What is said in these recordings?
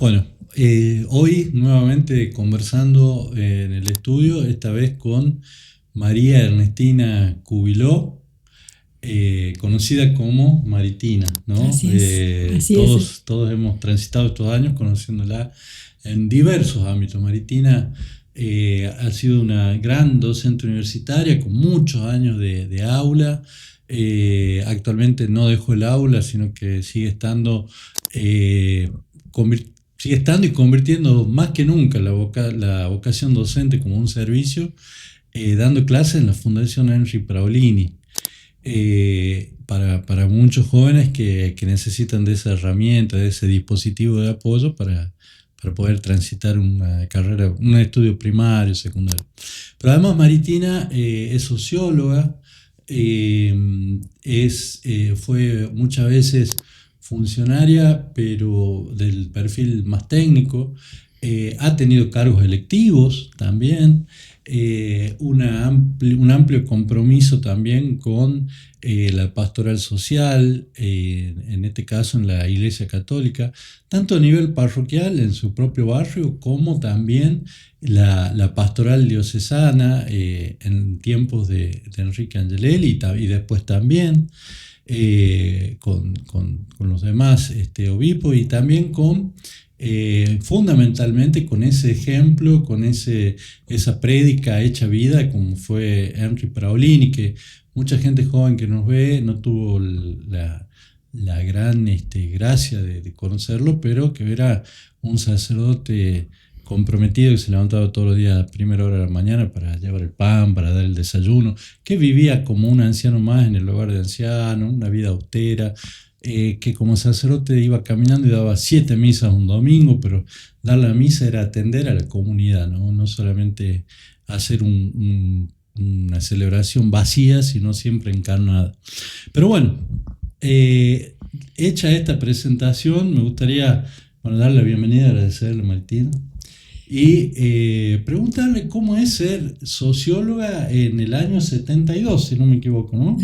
Bueno, hoy nuevamente conversando en el estudio, esta vez con María Ernestina Cubiló, conocida como Maritina, ¿no? Así es, así es. Todos hemos transitado estos años conociéndola en diversos ámbitos. Maritina ha sido una gran docente universitaria con muchos años de aula. Actualmente no dejó el aula, sino que eh, convirtiendo sigue estando y convirtiendo más que nunca la vocación docente como un servicio, dando clases en la Fundación Henry Praolini, para muchos jóvenes que necesitan de esa herramienta, de ese dispositivo de apoyo para poder transitar una carrera, un estudio primario, secundario. Pero además Maritina es socióloga, fue muchas veces funcionaria, pero del perfil más técnico. Ha tenido cargos electivos también, un amplio compromiso también con la pastoral social, en este caso en la Iglesia Católica, tanto a nivel parroquial en su propio barrio, como también la pastoral diocesana en tiempos de Enrique Angelelli y después también con los demás obispos y también fundamentalmente con ese ejemplo, esa prédica hecha vida como fue Henry Praolini, que mucha gente joven que nos ve no tuvo la gran gracia de conocerlo, pero que era un sacerdote comprometido que se levantaba todos los días a primera hora de la mañana para llevar el pan, para dar el desayuno, que vivía como un anciano más en el hogar de ancianos, una vida austera, que como sacerdote iba caminando y daba 7 misas un domingo, pero dar la misa era atender a la comunidad, no solamente hacer una celebración vacía, sino siempre encarnada. Pero bueno, hecha esta presentación, me gustaría darle la bienvenida, agradecerle a Martín y preguntarle cómo es ser socióloga en el año 72, si no me equivoco, ¿no?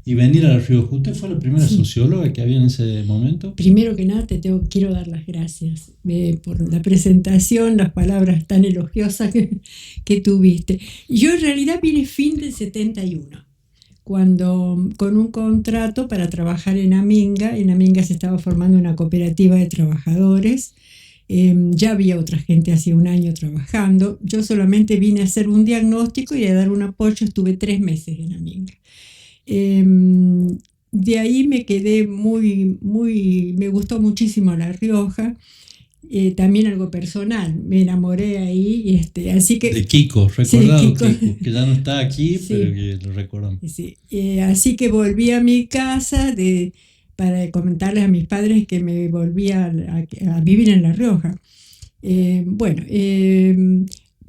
Y venir a La Rioja. ¿Usted fue la primera Sí. socióloga que había en ese momento? Primero que nada quiero dar las gracias por la presentación, las palabras tan elogiosas que tuviste. Yo en realidad vine fin del 71, cuando con un contrato para trabajar en Aminga se estaba formando una cooperativa de trabajadores. Ya había otra gente hace un año trabajando. Yo solamente vine a hacer un diagnóstico y a dar un apoyo. Estuve 3 meses en Aminga. De ahí me quedé me gustó muchísimo La Rioja. También algo personal, me enamoré ahí, así que... De Kiko, Sí, recordado Kiko. Kiko, que ya no está aquí, pero Sí, que lo recordamos. sí. Así que volví a mi casa para comentarles a mis padres que me volvía a vivir en La Rioja. Me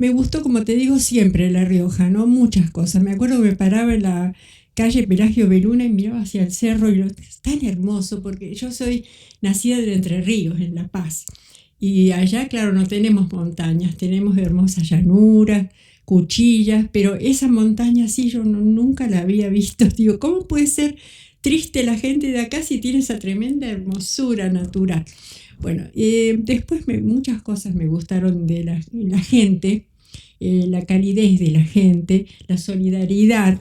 gustó, como te digo, siempre La Rioja, ¿no? Muchas cosas. Me acuerdo que me paraba en la calle Pelagio Beluna y miraba hacia el cerro y es tan hermoso porque yo soy nacida de Entre Ríos, en La Paz. Y allá, claro, no tenemos montañas, tenemos hermosas llanuras, cuchillas, pero esa montaña sí yo nunca la había visto. Digo, ¿cómo puede ser triste la gente de acá si tiene esa tremenda hermosura natural? Bueno, después muchas cosas me gustaron de la gente, la calidez de la gente, la solidaridad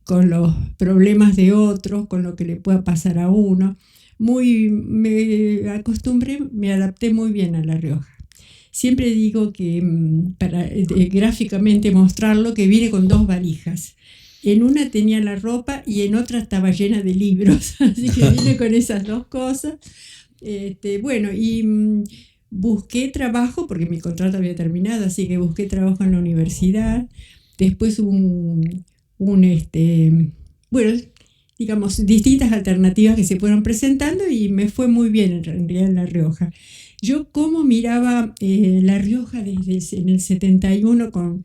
con los problemas de otros, con lo que le pueda pasar a uno. Me acostumbré, me adapté muy bien a La Rioja. Siempre digo que para gráficamente mostrarlo, que vine con 2 valijas. En una tenía la ropa y en otra estaba llena de libros, así que vine con esas 2 cosas. Busqué trabajo porque mi contrato había terminado, así que busqué trabajo en la universidad. Después bueno, digamos, distintas alternativas que se fueron presentando y me fue muy bien en realidad en La Rioja. Yo como miraba La Rioja en el 71 con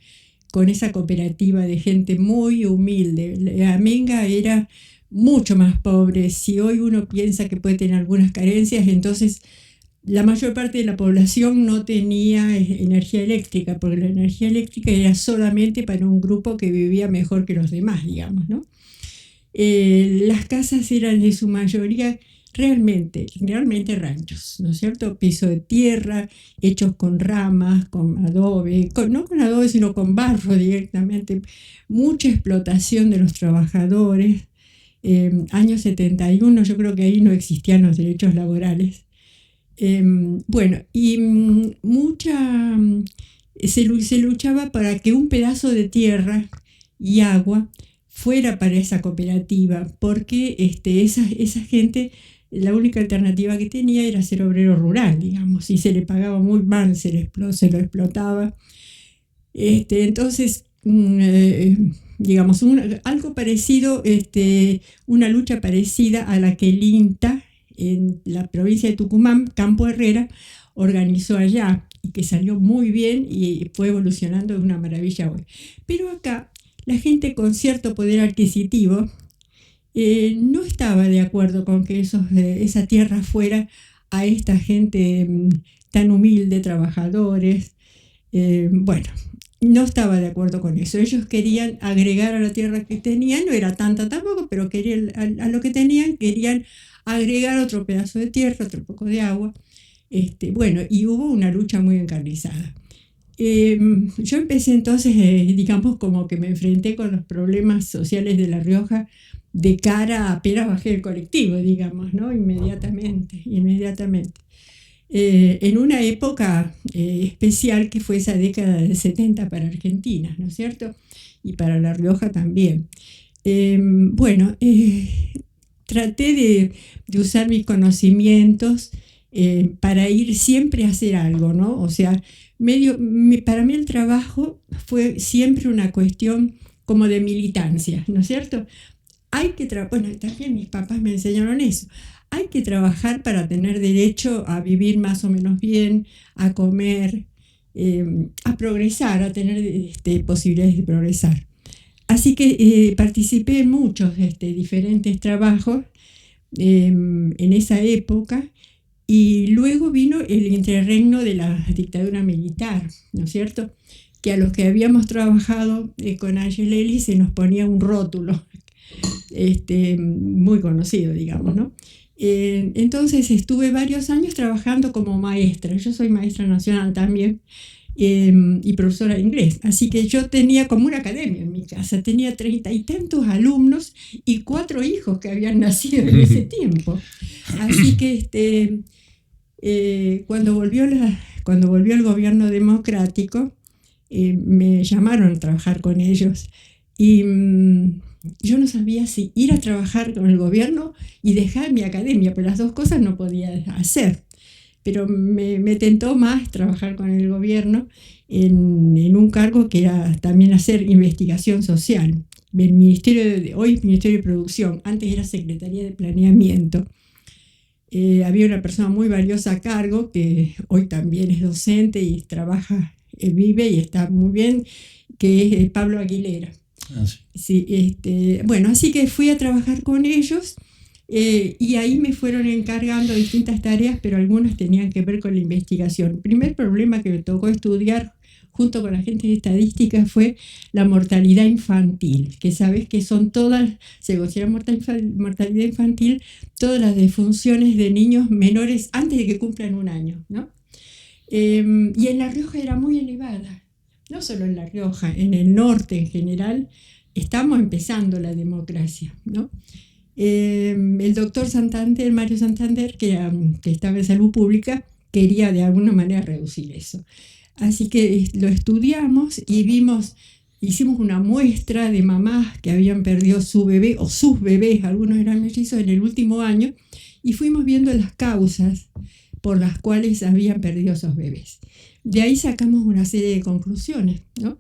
esa cooperativa de gente muy humilde. Aminga era mucho más pobre. Si hoy uno piensa que puede tener algunas carencias, entonces la mayor parte de la población no tenía energía eléctrica, porque la energía eléctrica era solamente para un grupo que vivía mejor que los demás, digamos, ¿no? Las casas eran en su mayoría realmente ranchos, ¿no es cierto? Piso de tierra, hechos con ramas, con adobe, no con adobe, sino con barro directamente, mucha explotación de los trabajadores. Año 71, yo creo que ahí no existían los derechos laborales. Bueno, y se luchaba para que un pedazo de tierra y agua fuera para esa cooperativa, porque esa gente, la única alternativa que tenía era ser obrero rural, digamos, y se le pagaba muy mal, se lo explotaba. Entonces, digamos, algo parecido, una lucha parecida a la que el INTA en la provincia de Tucumán, Campo Herrera, organizó allá y que salió muy bien y fue evolucionando de una maravilla hoy. Pero acá la gente con cierto poder adquisitivo no estaba de acuerdo con que esa tierra fuera a esta gente tan humilde, trabajadores. Bueno, no estaba de acuerdo con eso. Ellos querían agregar a la tierra que tenían, no era tanta tampoco, pero a lo que tenían querían agregar otro pedazo de tierra, otro poco de agua. Bueno, y hubo una lucha muy encarnizada. Yo empecé entonces, digamos, como que me enfrenté con los problemas sociales de La Rioja de cara a apenas bajé el colectivo, digamos, ¿no? Inmediatamente. En una época especial que fue esa década del 70 para Argentina, ¿no es cierto? Y para La Rioja también. Bueno, traté de usar mis conocimientos para ir siempre a hacer algo, ¿no? O sea, para mí el trabajo fue siempre una cuestión como de militancia, ¿no es cierto? Bueno, también mis papás me enseñaron eso. Hay que trabajar para tener derecho a vivir más o menos bien, a comer, a progresar, a tener posibilidades de progresar. Así que participé en muchos diferentes trabajos en esa época. Y luego vino el interregno de la dictadura militar, ¿no es cierto? Que a los que habíamos trabajado con Angelelli se nos ponía un rótulo, muy conocido, digamos, ¿no? Entonces estuve varios años trabajando como maestra. Yo soy maestra nacional también y profesora de inglés. Así que yo tenía como una academia en mi casa. Tenía 30 y tantos alumnos y 4 hijos que habían nacido en ese tiempo. Así que cuando volvió el gobierno democrático, me llamaron a trabajar con ellos y yo no sabía si ir a trabajar con el gobierno y dejar mi academia, pero las dos cosas no podía hacer. Pero me tentó más trabajar con el gobierno en un cargo que era también hacer investigación social. Hoy es Ministerio de Producción, antes era Secretaría de Planeamiento. Había una persona muy valiosa a cargo que hoy también es docente y trabaja, vive y está muy bien, que es Pablo Aguilera. Ah, sí. Sí, bueno, así que fui a trabajar con ellos y ahí me fueron encargando distintas tareas, pero algunas tenían que ver con la investigación. El primer problema que me tocó estudiar junto con la gente de estadística fue la mortalidad infantil, que sabes que son todas, se considera mortalidad infantil, todas las defunciones de niños menores antes de que cumplan 1 año, ¿no? Y en La Rioja era muy elevada, no solo en La Rioja, en el norte en general, estamos empezando la democracia, ¿no? El doctor Santander, Mario Santander, que estaba en salud pública, quería de alguna manera reducir eso. Así que lo estudiamos y hicimos una muestra de mamás que habían perdido su bebé o sus bebés, algunos eran mellizos, en el último año, y fuimos viendo las causas por las cuales habían perdido esos bebés. De ahí sacamos una serie de conclusiones, ¿no?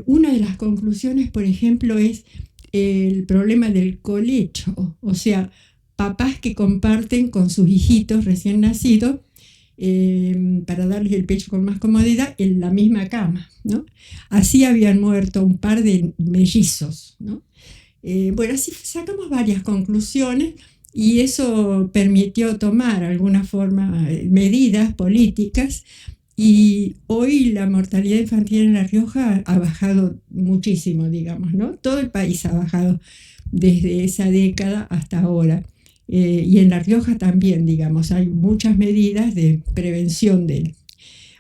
Una de las conclusiones, por ejemplo, es el problema del colecho, o sea, papás que comparten con sus hijitos recién nacidos para darles el pecho con más comodidad en la misma cama, ¿no? Así habían muerto un par de mellizos, ¿no? Bueno, así sacamos varias conclusiones y eso permitió tomar alguna forma medidas políticas y hoy la mortalidad infantil en La Rioja ha bajado muchísimo, digamos, ¿no? Todo el país ha bajado desde esa década hasta ahora. y en La Rioja también, digamos, hay muchas medidas de prevención del...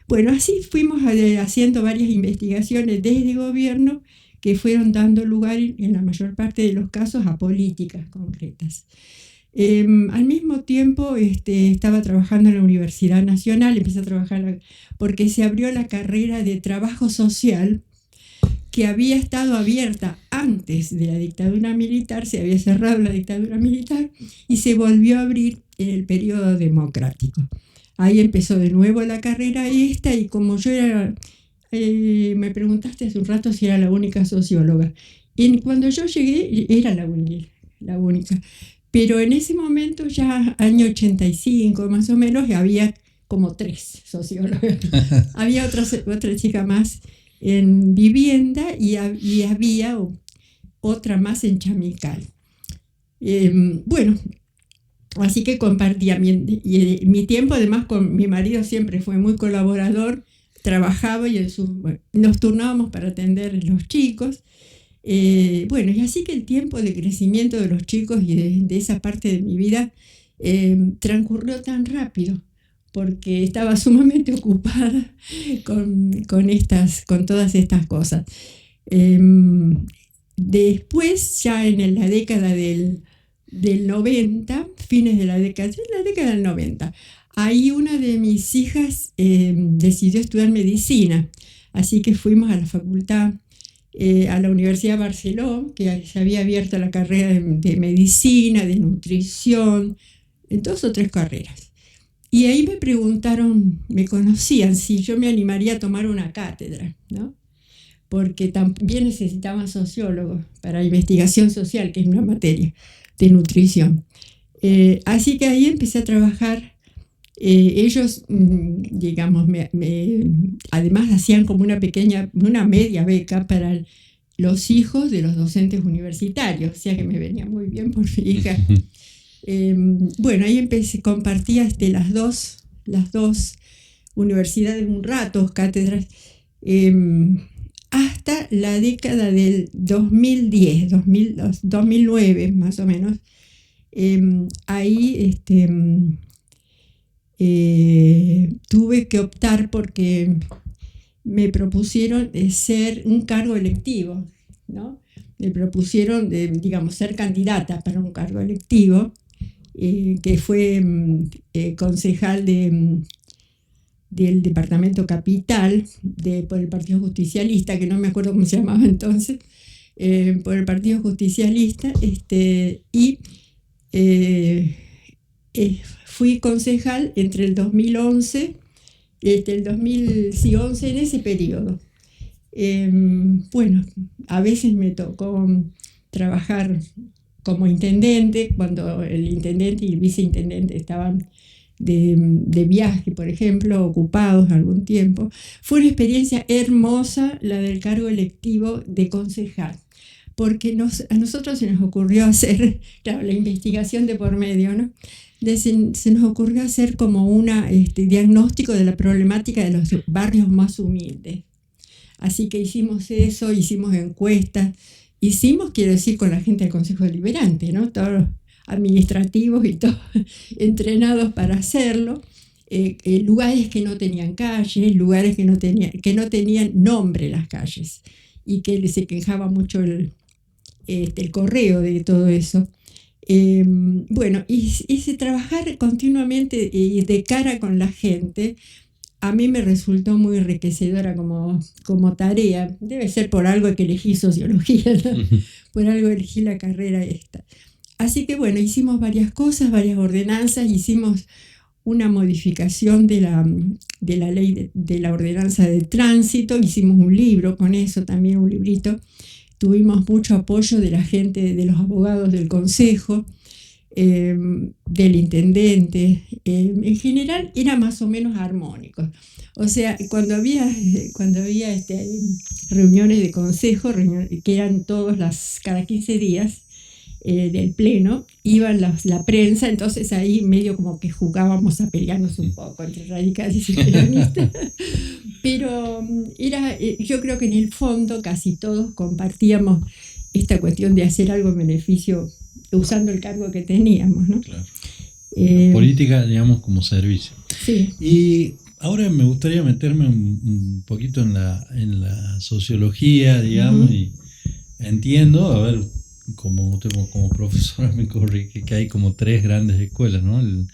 Bueno, así fuimos haciendo varias investigaciones desde gobierno que fueron dando lugar, en la mayor parte de los casos, a políticas concretas. Al mismo tiempo estaba trabajando en la Universidad Nacional, empecé a trabajar porque se abrió la carrera de trabajo social que había estado abierta antes de la dictadura militar, se había cerrado la dictadura militar y se volvió a abrir en el periodo democrático. Ahí empezó de nuevo la carrera esta y como yo era, me preguntaste hace un rato si era la única socióloga. Y cuando yo llegué era la única. Pero en ese momento, ya año 85 más o menos, había como 3 sociólogas. Había otra chica más en vivienda y había otra más en Chamical. Bueno, así que compartía mi tiempo, además con mi marido siempre fue muy colaborador, trabajaba y nos turnábamos para atender a los chicos. Bueno, y así que el tiempo de crecimiento de los chicos y de esa parte de mi vida transcurrió tan rápido, porque estaba sumamente ocupada con todas estas cosas. Después, ya en la década del 90, fines de la década del 90, ahí una de mis hijas decidió estudiar medicina, así que fuimos a la facultad, a la Universidad de Barcelona, que se había abierto la carrera de medicina, de nutrición, en 2 o 3 carreras. Y ahí me preguntaron, me conocían, si yo me animaría a tomar una cátedra, ¿no? Porque también necesitaban sociólogos para investigación social, que es una materia de nutrición. Así que ahí empecé a trabajar. Ellos, digamos, además hacían como una media beca para los hijos de los docentes universitarios, o sea que me venía muy bien por mi hija. Bueno, ahí compartía las dos universidades un rato, cátedras, hasta la década del 2010, 2009 más o menos. Ahí tuve que optar porque me propusieron ser un cargo electivo, ¿no? Me propusieron, digamos, ser candidata para un cargo electivo, que fue concejal del departamento Capital por el Partido Justicialista, que no me acuerdo cómo se llamaba entonces, por el Partido Justicialista, y fui concejal entre el 2011 y el 2011, en ese periodo. Bueno, a veces me tocó trabajar como intendente, cuando el intendente y el viceintendente estaban de viaje, por ejemplo, ocupados algún tiempo. Fue una experiencia hermosa la del cargo electivo de concejal, porque a nosotros se nos ocurrió hacer, claro, la investigación de por medio, ¿no? Se nos ocurrió hacer como un diagnóstico de la problemática de los barrios más humildes. Así que hicimos eso, hicimos encuestas, quiero decir, con la gente del Consejo Deliberante, ¿no? Todos los administrativos y todos entrenados para hacerlo. Lugares que no tenían calles, lugares que no tenían nombre las calles, y que se quejaba mucho el correo de todo eso. Bueno, y trabajar continuamente de cara con la gente, a mí me resultó muy enriquecedora como tarea. Debe ser por algo que elegí sociología, ¿no? Por algo elegí la carrera esta. Así que bueno, hicimos varias cosas, varias ordenanzas, hicimos una modificación de la ley de la ordenanza de tránsito, hicimos un libro con eso, también un librito. Tuvimos mucho apoyo de la gente, de los abogados del consejo, del intendente. En general era más o menos armónico. O sea, cuando había reuniones de consejo, que eran cada 15 días del pleno, iban la prensa, entonces ahí medio como que jugábamos a pelearnos un poco entre radicales y peronistas. Pero yo creo que en el fondo casi todos compartíamos esta cuestión de hacer algo en beneficio usando el cargo que teníamos, ¿no? Claro. La política, digamos, como servicio. Sí. Y ahora me gustaría meterme un poquito en la sociología, digamos, y entiendo, a ver, como profesora me corrige que hay como 3 grandes escuelas, ¿no? El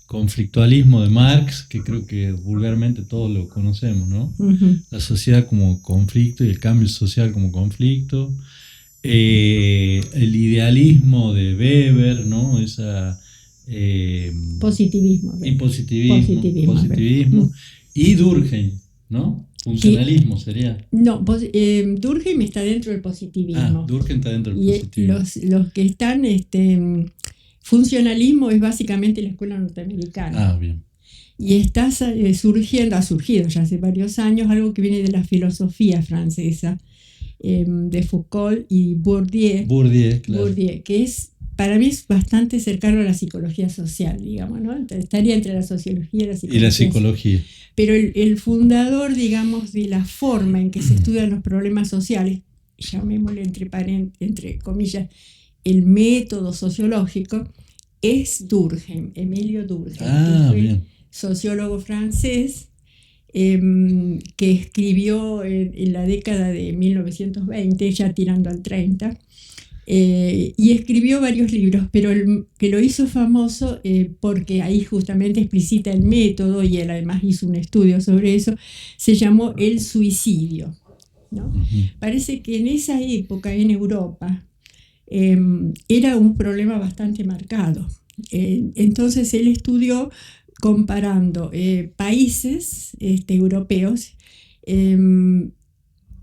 conflictualismo de Marx, que creo que vulgarmente todos lo conocemos, ¿no? La sociedad como conflicto y el cambio social como conflicto. El idealismo de Weber, ¿no? Positivismo. Y positivismo. Y Durkheim, ¿no? Funcionalismo sería. No, Durkheim está dentro del positivismo. Durkheim está dentro del positivismo. Los que están, funcionalismo es básicamente la escuela norteamericana. Bien. Y está ha surgido ya hace varios años algo que viene de la filosofía francesa, de Foucault y Bourdieu, claro. que para mí es bastante cercano a la psicología social, digamos, ¿no? Estaría entre la sociología y la psicología. Pero el fundador, digamos, de la forma en que se estudian los problemas sociales, llamémosle entre comillas, el método sociológico, es Durkheim, Emilio Durkheim, que fue bien. sociólogo francés, que escribió en la década de 1920, ya tirando al 30, y escribió varios libros, pero el que lo hizo famoso, porque ahí justamente explicita el método, y él además hizo un estudio sobre eso, se llamó El suicidio, ¿no? Parece que en esa época en Europa era un problema bastante marcado. Entonces él estudió comparando países europeos,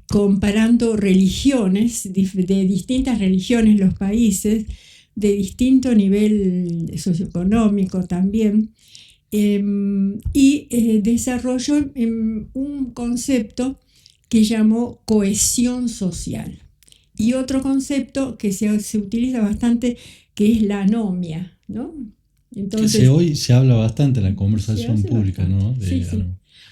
comparando religiones, de distintas religiones, los países, de distinto nivel socioeconómico también, y desarrolló un concepto que llamó cohesión social. Y otro concepto que se utiliza bastante, que es la anomia, ¿no? Entonces, que hoy se habla bastante en la conversación pública, ¿no? Sí.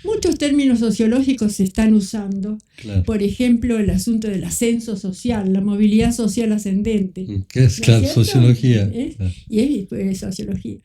Muchos términos sociológicos se están usando. Claro. Por ejemplo, el asunto del ascenso social, la movilidad social ascendente. ¿Qué es? Claro, sociología. Y es sociología.